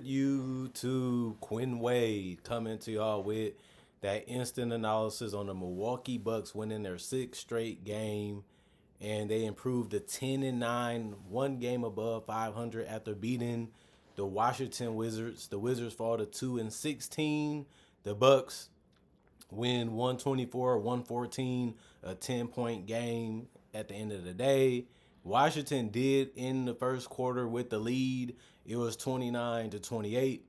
YouTube? Quinn Wade coming to y'all with that instant analysis on the Milwaukee Bucks winning their sixth straight game, and they improved to 10-9, one game above 500 after beating the Washington Wizards. The Wizards fall to 2-16. The Bucks win 124-114, a 10-point game at the end of the day. Washington did end the first quarter with the lead. It was 29-28.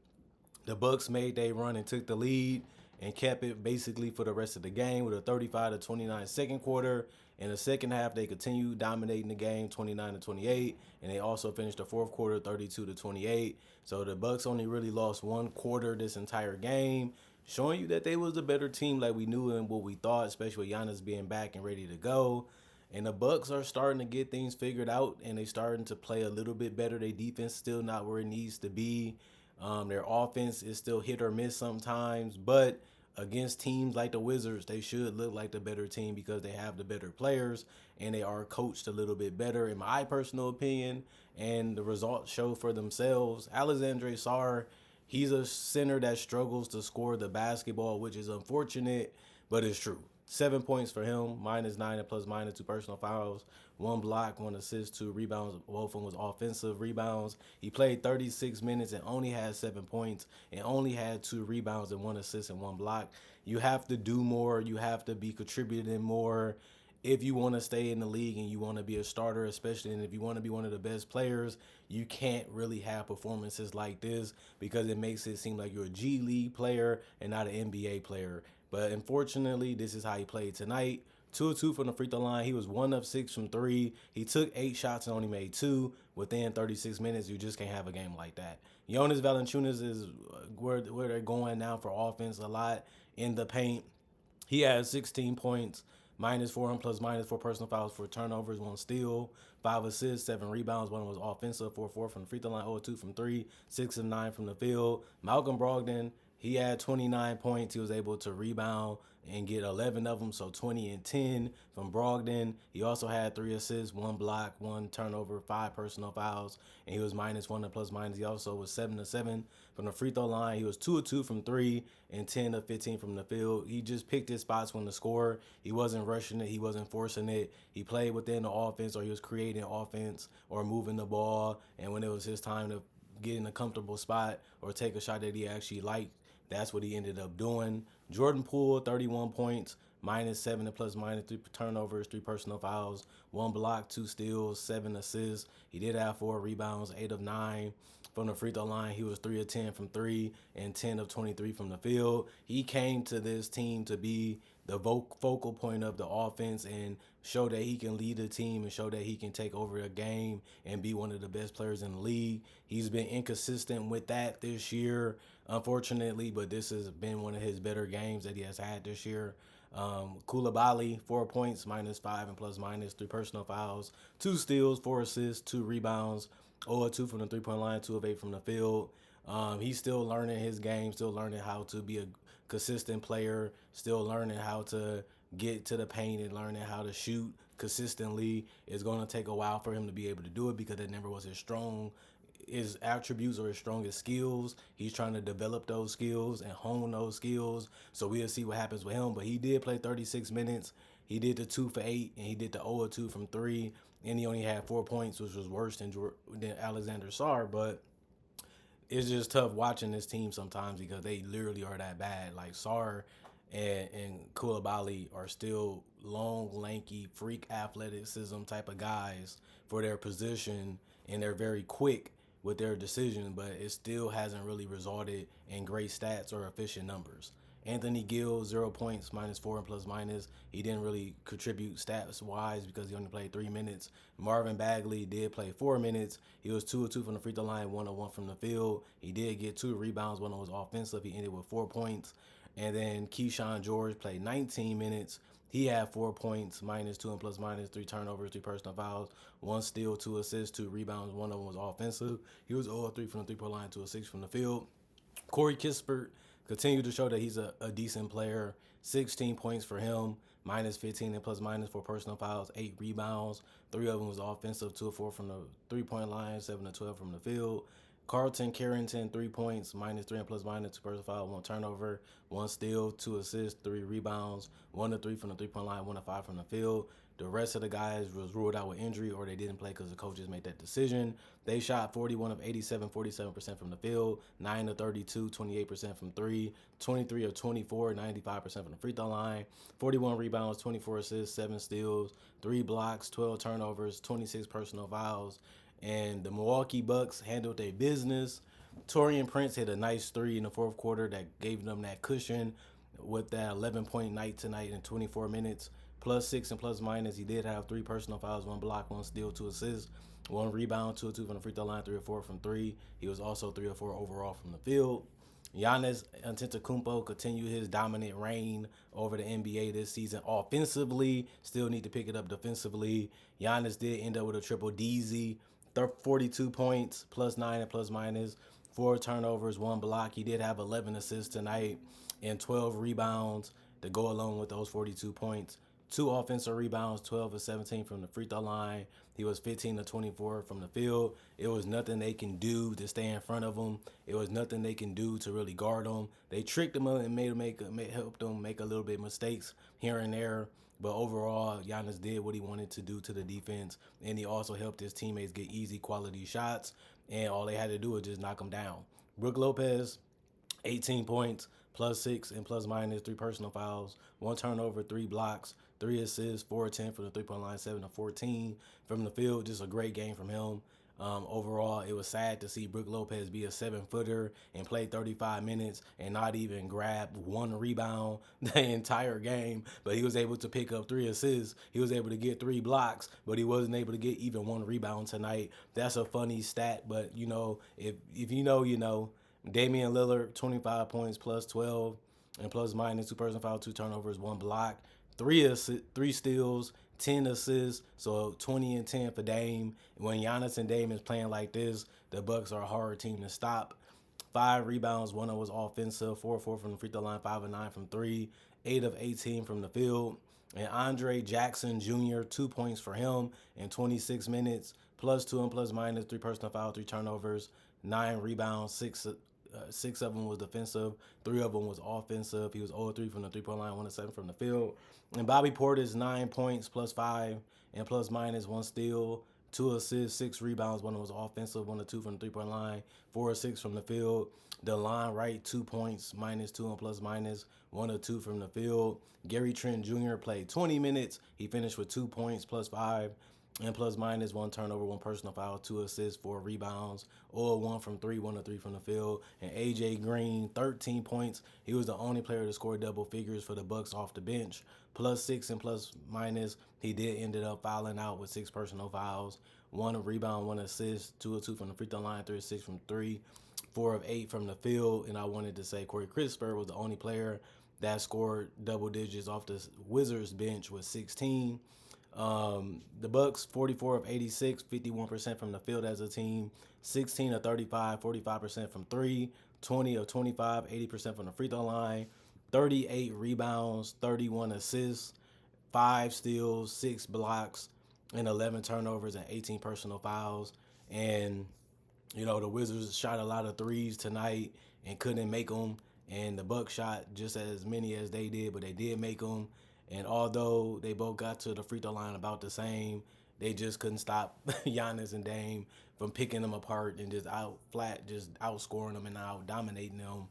The Bucks made their run and took the lead and kept it basically for the rest of the game with a 35-29 second quarter. In the second half, they continued dominating the game 29-28, and they also finished the fourth quarter 32-28. So the Bucks only really lost one quarter this entire game, showing you that they was the better team like we knew and what we thought, especially with Giannis being back and ready to go. And the Bucks are starting to get things figured out, and they starting to play a little bit better. Their defense still not where it needs to be. Their offense is still hit or miss sometimes, but against teams like the Wizards, they should look like the better team because they have the better players and they are coached a little bit better, in my personal opinion. And the results show for themselves. Alexandre Sarr, he's a center that struggles to score the basketball, which is unfortunate, but it's true. 7 points for him, -9 and +2 personal fouls, one block, one assist, two rebounds. Both of them was offensive rebounds. He played 36 minutes and only had 7 points and only had two rebounds and one assist and one block. You have to do more. You have to be contributing more if you want to stay in the league and you want to be a starter, especially, and if you want to be one of the best players. You can't really have performances like this because it makes it seem like you're a G League player and not an NBA player. But unfortunately, this is how he played tonight. 2 of 2 from the free throw line. He was 1 of 6 from 3. He took 8 shots and only made 2 within 36 minutes. You just can't have a game like that. Jonas Valanciunas is where they're going now for offense a lot in the paint. He has 16 points, -4 and +4 personal fouls, 4 turnovers, 1 steal, 5 assists, 7 rebounds. One was offensive, 4-4 from the free throw line, 0-2 from 3, 6 of 9 from the field. Malcolm Brogdon, he had 29 points. He was able to rebound and get 11 of them, so 20 and 10 from Brogdon. He also had 3 assists, 1 block, 1 turnover, 5 personal fouls, and he was -1 and +. He also was 7 of 7 from the free throw line. He was 2 of 2 from 3 and 10 of 15 from the field. He just picked his spots when to score. He wasn't rushing it. He wasn't forcing it. He played within the offense, or he was creating offense or moving the ball, and when it was his time to get in a comfortable spot or take a shot that he actually liked, that's what he ended up doing. Jordan Poole, 31 points, -7 and +3 turnovers, 3 personal fouls, 1 block, 2 steals, 7 assists. He did have 4 rebounds, 8 of 9 from the free throw line. He was 3 of 10 from 3 and 10 of 23 from the field. He came to this team to be the focal point of the offense and show that he can lead the team and show that he can take over a game and be one of the best players in the league. He's been inconsistent with that this year, unfortunately, but this has been one of his better games that he has had this year. Koulibaly, 4 points, -5 and +3 personal fouls, 2 steals, 4 assists, 2 rebounds, 0 of 2 from the three-point line, 2 of 8 from the field. He's still learning his game, still learning how to be a consistent player, still learning how to get to the paint and learning how to shoot consistently. It's going to take a while for him to be able to do it because it never was his attributes or his strongest skills. He's trying to develop those skills and hone those skills. So we'll see what happens with him. But he did play 36 minutes. He did the 2 for 8, and he did the 0 of 2 from 3, and he only had 4 points, which was worse than Alexander Sarr. But it's just tough watching this team sometimes because they literally are that bad. Like Sarr and Koulibaly are still long, lanky, freak athleticism type of guys for their position, and they're very quick with their decision, but it still hasn't really resulted in great stats or efficient numbers. Anthony Gill, 0 points, -4 and +. He didn't really contribute stats-wise because he only played 3 minutes. Marvin Bagley did play 4 minutes. He was 2 of 2 from the free throw line, 1 of 1 from the field. He did get 2 rebounds. One was offensive. He ended with 4 points. And then Keyshawn George played 19 minutes. He had 4 points, -2 and +, 3 turnovers, 3 personal fouls, 1 steal, 2 assists, 2 rebounds. One of them was offensive. He was 0 of 3 from the three-point line, 2 of 6 from the field. Corey Kispert continued to show that he's a decent player. 16 points for him, -15 and +/- personal fouls, 8 rebounds. 3 of them was offensive, 2 of 4 from the three-point line, 7 of 12 from the field. Carlton Carrington, 3 points, -3 and plus minus, two personal foul, one turnover, one steal, two assists, three rebounds, 1 of 3 from the 3 point line, 1 of 5 from the field. The rest of the guys was ruled out with injury or they didn't play because the coaches made that decision. They shot 41 of 87, 47% from the field, 9 of 32, 28% from three, 23 of 24, 95% from the free throw line, 41 rebounds, 24 assists, 7 steals, 3 blocks, 12 turnovers, 26 personal fouls. And the Milwaukee Bucks handled their business. Torian Prince hit a nice three in the fourth quarter that gave them that cushion with that 11-point night tonight in 24 minutes. +6 and plus minus. He did have 3 personal fouls, 1 block, 1 steal, 2 assists, 1 rebound, 2 of 2 from the free throw line, 3 of 4 from 3. He was also 3 of 4 overall from the field. Giannis Antetokounmpo continued his dominant reign over the NBA this season offensively. Still need to pick it up defensively. Giannis did end up with a triple DZ, 42 points, +9 and plus minus, 4 turnovers, 1 block. He did have 11 assists tonight and 12 rebounds to go along with those 42 points. 2 offensive rebounds, 12 of 17 from the free throw line. He was 15 of 24 from the field. It was nothing they can do to stay in front of him. It was nothing they can do to really guard him. They tricked him and helped him make a little bit of mistakes here and there. But overall, Giannis did what he wanted to do to the defense, and he also helped his teammates get easy quality shots, and all they had to do was just knock him down. Brook Lopez, 18 points, +6 and plus minus, 3 personal fouls, 1 turnover, 3 blocks, 3 assists, 4 of 10 from the 3 point line, 7 of 14 from the field. Just a great game from him. Overall, it was sad to see Brook Lopez be a 7-footer and play 35 minutes and not even grab 1 rebound the entire game. But he was able to pick up 3 assists. He was able to get 3 blocks, but he wasn't able to get even 1 rebound tonight. That's a funny stat, but you know, if you know, you know. Damian Lillard, 25 points, +12 and plus minus, 2 personal fouls, 2 turnovers, 1 block, 3 steals, 10 assists, so 20 and 10 for Dame. When Giannis and Dame is playing like this, the Bucks are a hard team to stop. 5 rebounds, 1 of was offensive, 4 of 4 from the free throw line, 5 of 9 from 3, 8 of 18 from the field. And Andre Jackson Jr., 2 points for him in 26 minutes, +2 and plus minus, 3 personal fouls, 3 turnovers, 9 rebounds, 6 of them was defensive, 3 of them was offensive. He was 0 of 3 from the 3 point line, 1 of 7 from the field. And Bobby Portis, 9 points, +5 and plus minus, 1 steal, 2 assists, 6 rebounds. 1 was offensive, 1 of 2 from the 3 point line, 4 of 6 from the field. DeLon Wright, 2 points, -2 and plus minus, 1 of 2 from the field. Gary Trent Jr. played 20 minutes. He finished with 2 points, +5 and plus minus, 1 turnover, 1 personal foul, 2 assists, 4 rebounds, or 1 from 3, 1 of 3 from the field. And AJ Green, 13 points. He was the only player to score double figures for the Bucks off the bench. +6 and plus minus. He did ended up fouling out with 6 personal fouls, 1 rebound, 1 assist, 2 of 2 from the free throw line, 3 of 6 from 3, 4 of 8 from the field. And I wanted to say Corey Crisper was the only player that scored double digits off the Wizards bench with 16. The Bucks, 44 of 86, 51% from the field as a team, 16 of 35, 45% from 3, 20 of 25, 80% from the free throw line, 38 rebounds, 31 assists, 5 steals, 6 blocks, and 11 turnovers and 18 personal fouls. And, you know, the Wizards shot a lot of threes tonight and couldn't make them. And the Bucks shot just as many as they did, but they did make them. And although they both got to the free throw line about the same, they just couldn't stop Giannis and Dame from picking them apart and just outscoring them and out dominating them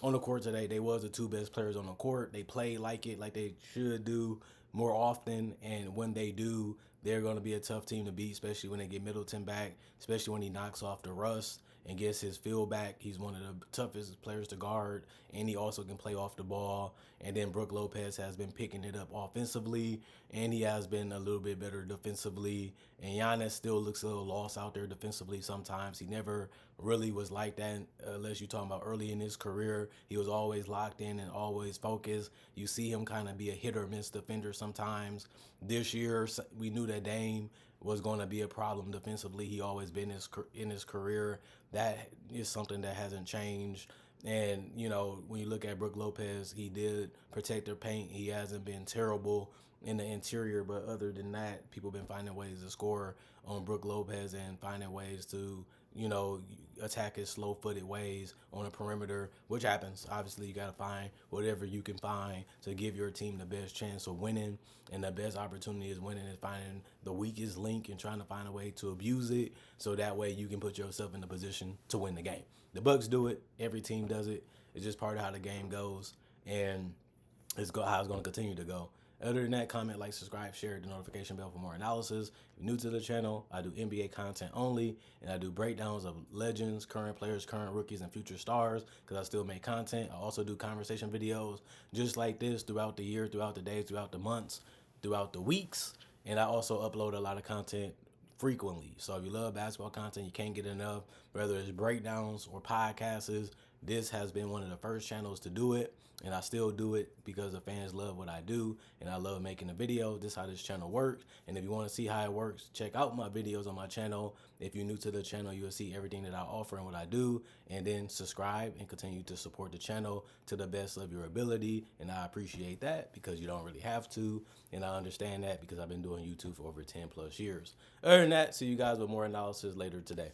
on the court today. They was the 2 best players on the court. They played like they should do more often. And when they do, they're going to be a tough team to beat, especially when they get Middleton back, especially when he knocks off the rust and gets his feel back. He's one of the toughest players to guard, and he also can play off the ball. And then Brook Lopez has been picking it up offensively, and he has been a little bit better defensively. And Giannis still looks a little lost out there defensively sometimes. He never really was like that unless you're talking about early in his career. He was always locked in and always focused. You see him kind of be a hit or miss defender sometimes. This year, we knew that Dame was going to be a problem defensively. He always been in his career. That is something that hasn't changed. And, you know, when you look at Brook Lopez, he did protect their paint. He hasn't been terrible in the interior, but other than that, people have been finding ways to score on Brook Lopez and finding ways to, you know, attack his slow-footed ways on a perimeter, which happens. Obviously, you got to find whatever you can find to give your team the best chance of winning. And the best opportunity is winning is finding the weakest link and trying to find a way to abuse it, so that way you can put yourself in the position to win the game. The Bucks do it. Every team does it. It's just part of how the game goes, and how it's going to continue to go. Other than that, comment, like, subscribe, share the notification bell for more analysis. If you're new to the channel, I do NBA content only, and I do breakdowns of legends, current players, current rookies, and future stars, because I still make content. I also do conversation videos just like this throughout the year, throughout the days, throughout the months, throughout the weeks, and I also upload a lot of content frequently. So if you love basketball content, you can't get enough, whether it's breakdowns or podcasts, this has been one of the first channels to do it, and I still do it because the fans love what I do, and I love making a video. This is how this channel works, and if you want to see how it works, check out my videos on my channel. If you're new to the channel, you'll see everything that I offer and what I do, and then subscribe and continue to support the channel to the best of your ability, and I appreciate that because you don't really have to, and I understand that because I've been doing YouTube for over 10 plus years. Other than that, see you guys with more analysis later today.